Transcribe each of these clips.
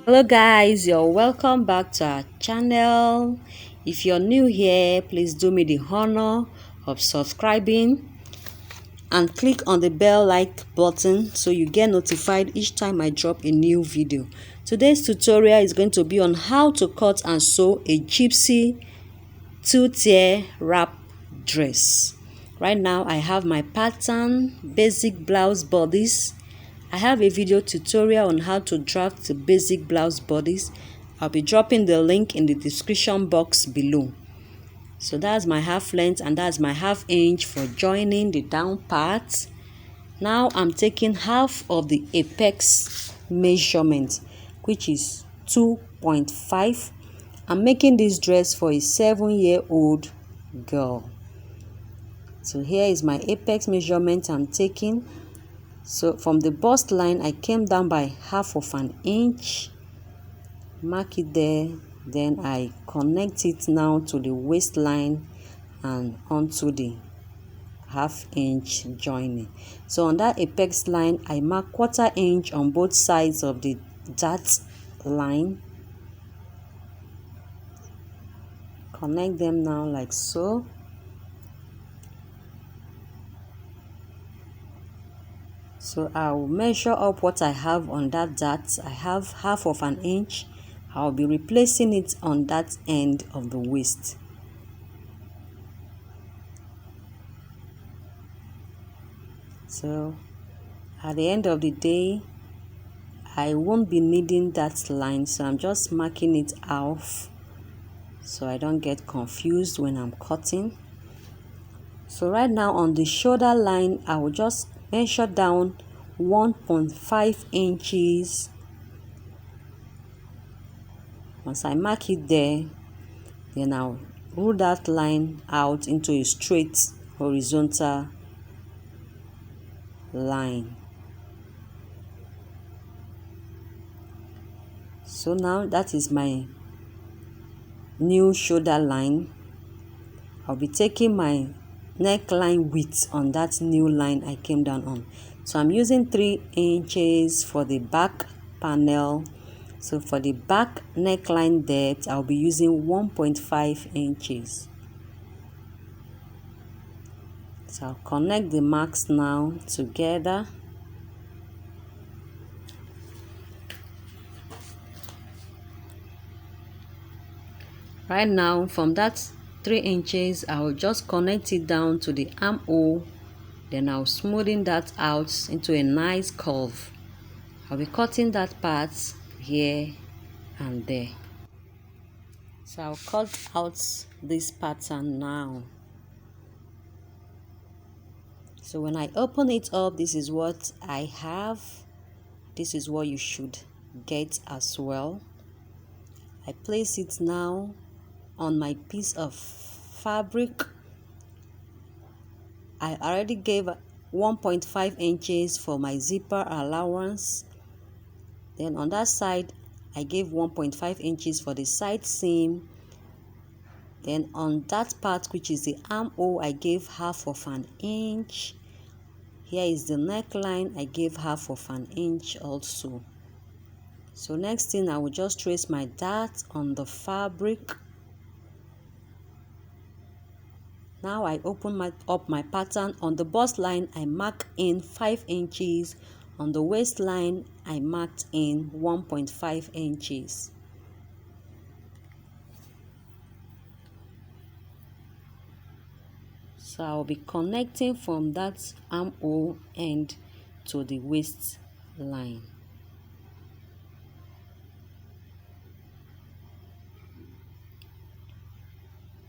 Hello guys, you're welcome back to our channel. If you're new here, please do me the honor of subscribing and click on the bell like button so you get notified each time I drop a new video. Today's tutorial is going to be on how to cut and sew a gypsy two-tier wrap dress. Right now I have my pattern, basic blouse bodice. I have a video tutorial on how to draft the basic blouse bodice. I'll be dropping the link in the description box below. So that's my half length and that's my half inch for joining the down part. Now I'm taking half of the apex measurement, which is 2.5. I'm making this dress for a 7-year-old girl. So here is my apex measurement I'm taking. So from the bust line, I came down by half of an inch, mark it there, then I connect it now to the waistline and onto the half inch joining. So on that apex line, I mark 1/4 inch on both sides of the dart line. Connect them now like so. So I'll measure up what I have on that dart. I have half of an inch. I'll be replacing it on that end of the waist. So at the end of the day, I won't be needing that line, so I'm just marking it off so I don't get confused when I'm cutting. So right now on the shoulder line, I will just measure down 1.5 inches. Once I mark it there, then I'll rule that line out into a straight horizontal line. So now that is my new shoulder line. I'll be taking my neckline width on that new line I came down on. So I'm using 3 inches for the back panel. So for the back neckline depth, I'll be using 1.5 inches. So I'll connect the marks now together. Right now, from that 3 inches, I will just connect it down to the armhole. Then I'll smoothing that out into a nice curve. I'll be cutting that part here and there. So I'll cut out this pattern now. So when I open it up, this is what I have. This is what you should get as well. I place it now on my piece of fabric. I already gave 1.5 inches for my zipper allowance. Then on that side, I gave 1.5 inches for the side seam. Then on that part, which is the armhole, I gave half of an inch. Here is the neckline, I gave half of an inch also. So next thing, I will just trace my dart on the fabric. Now I open up my pattern. On the bust line, I mark in 5 inches. On the waistline, I marked in 1.5 inches. So I'll be connecting from that armhole end to the waistline.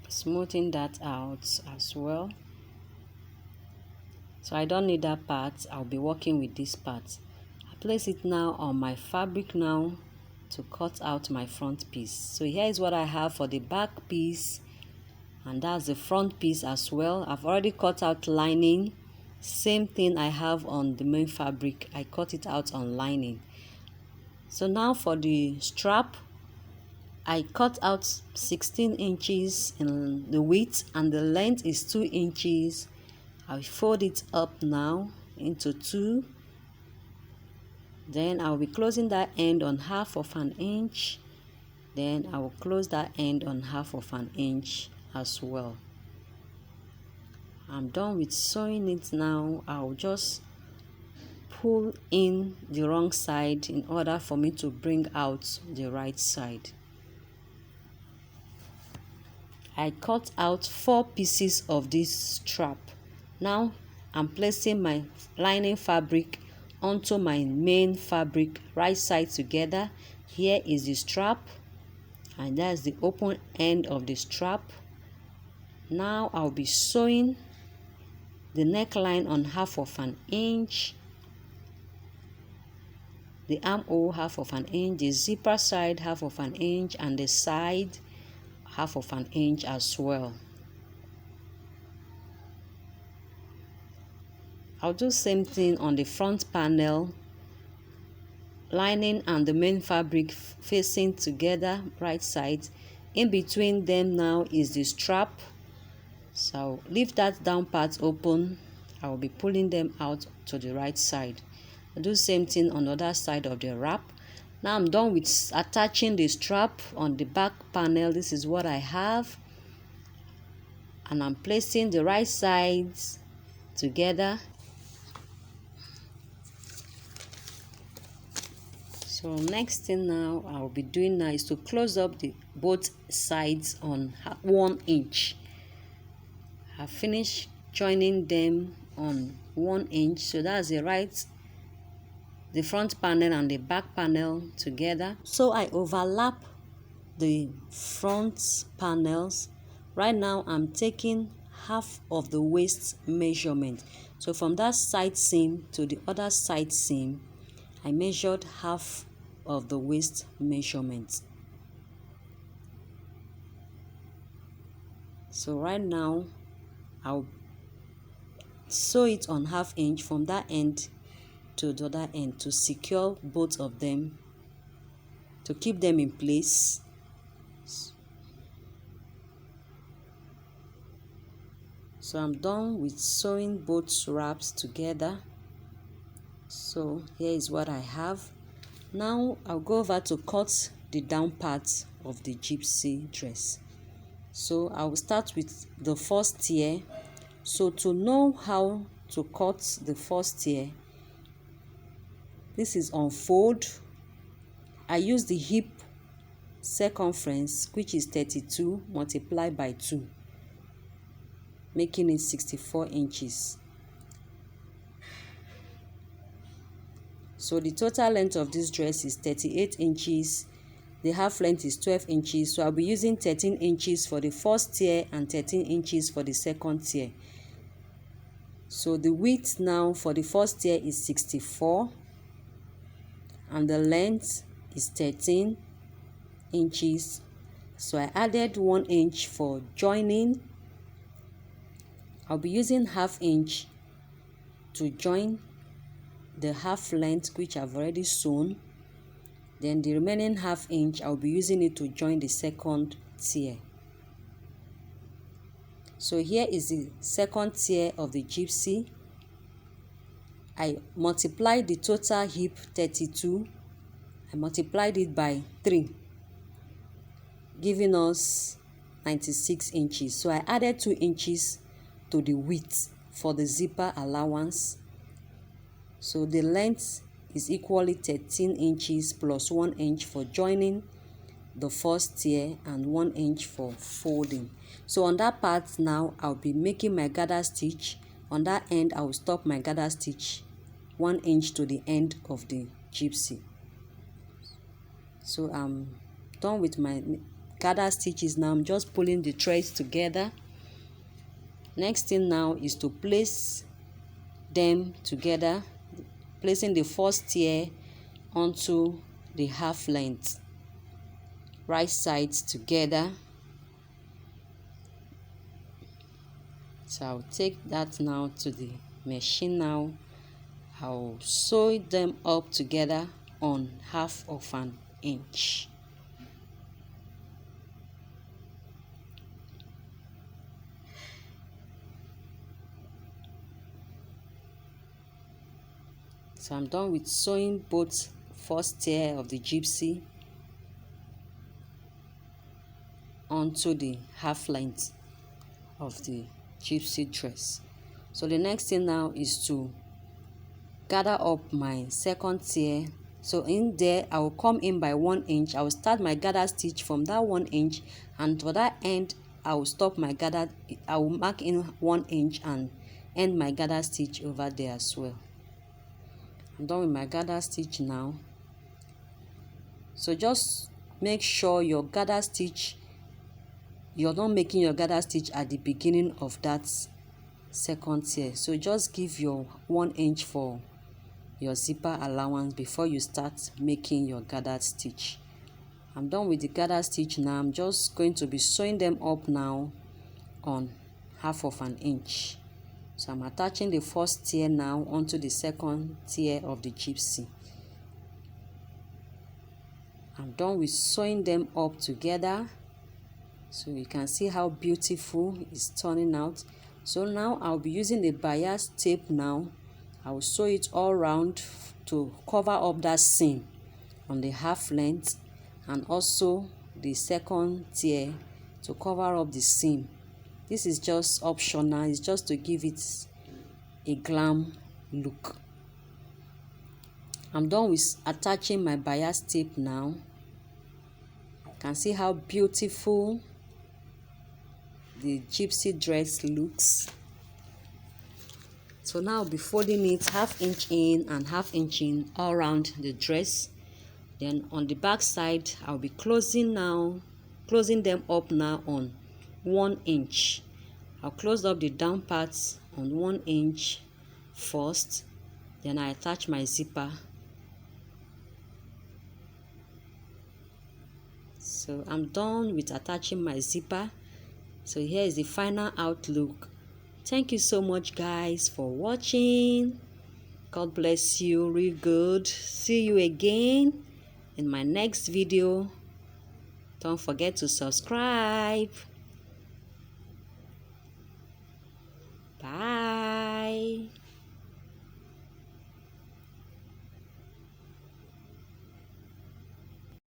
Smoothing that out as well. So I don't need that part. I'll be working with this part. I place it now on my fabric now to cut out my front piece. So here is what I have for the back piece, and that's the front piece as well. I've already cut out lining. Same thing I have on the main fabric. I cut it out on lining. So now for the strap, I cut out 16 inches in the width and the length is 2 inches. I fold it up now into 2. Then I'll be closing that end on 1/2 inch. Then I will close that end on 1/2 inch as well. I'm done with sewing it now. I'll just pull in the wrong side in order for me to bring out the right side. I cut out 4 pieces of this strap. Now I'm placing my lining fabric onto my main fabric, right side together. Here is the strap, and that's the open end of the strap. Now I'll be sewing the neckline on 1/2 inch, the armhole 1/2 inch, the zipper side 1/2 inch, and the side 1/2 inch as well. I'll do same thing on the front panel, lining and the main fabric facing together, right side. In between them now is the strap, so leave that down part open. I will be pulling them out to the right side. I'll do same thing on the other side of the wrap. Now I'm done with attaching the strap on the back panel. This is what I have, and I'm placing the right sides together. So next thing now I'll be doing now is to close up the both sides on 1 inch. I finished joining them on 1 inch, so that's the front panel and the back panel together. So I overlap the front panels. Right now I'm taking 1/2 of the waist measurement. So from that side seam to the other side seam, I measured 1/2 of the waist measurement. So right now I'll sew it on 1/2 inch from that end to the other end to secure both of them, to keep them in place. So I'm done with sewing both wraps together. So here is what I have. Now I'll go over to cut the down part of the gypsy dress. So I will start with the first tier. So to know how to cut the first tier, this is unfold. I use the hip circumference, which is 32 multiplied by 2, making it 64 inches. So the total length of this dress is 38 inches. The half length is 12 inches. So I'll be using 13 inches for the first tier and 13 inches for the second tier. So the width now for the first tier is 64 and the length is 13 inches. So I added 1 inch for joining. I'll be using 1/2 inch to join the half length, which I've already sewn. Then the remaining 1/2 inch I'll be using it to join the second tier. So here is the second tier of the gypsy. I multiplied the total hip 32. I multiplied it by 3, giving us 96 inches. So I added 2 inches to the width for the zipper allowance. So the length is equally 13 inches plus 1 inch for joining the first tier and 1 inch for folding. So on that part now I'll be making my gather stitch. On that end I will stop my gather stitch 1 inch to the end of the gypsy. So I'm done with my gather stitches. Now I'm just pulling the threads together. Next thing now is to place them together, placing the first tier onto the half length, right sides together. So I'll take that now to the machine. Now I'll sew them up together on 1/2 inch. So I'm done with sewing both first tier of the gypsy onto the half length of the gypsy dress. So the next thing now is to gather up my second tier. So in there I will come in by 1 inch. I will start my gather stitch from that 1 inch, and for that end I will stop my gather. I will mark in 1 inch and end my gather stitch over there as well. I'm done with my gather stitch now. So just make sure your gather stitch, you're not making your gather stitch at the beginning of that second tier. So just give your 1 inch for your zipper allowance before you start making your gathered stitch. I'm done with the gathered stitch now. I'm just going to be sewing them up now on 1/2 inch. So I'm attaching the first tier now onto the second tier of the gypsy. I'm done with sewing them up together. So you can see how beautiful it's turning out. So now I'll be using the bias tape now. I will sew it all around to cover up that seam on the half length, and also the second tier to cover up the seam. This is just optional, it's just to give it a glam look. I'm done with attaching my bias tape now. You can see how beautiful the gypsy dress looks. So now I'll be folding it 1/2 inch in and 1/2 inch in all around the dress. Then on the back side I'll be closing them up now on 1 inch. I'll close up the down parts on 1 inch first, then I attach my zipper. So I'm done with attaching my zipper. So here is the final outlook. Thank you so much guys for watching. God bless you real good. See you again in my next video. Don't forget to subscribe. Bye.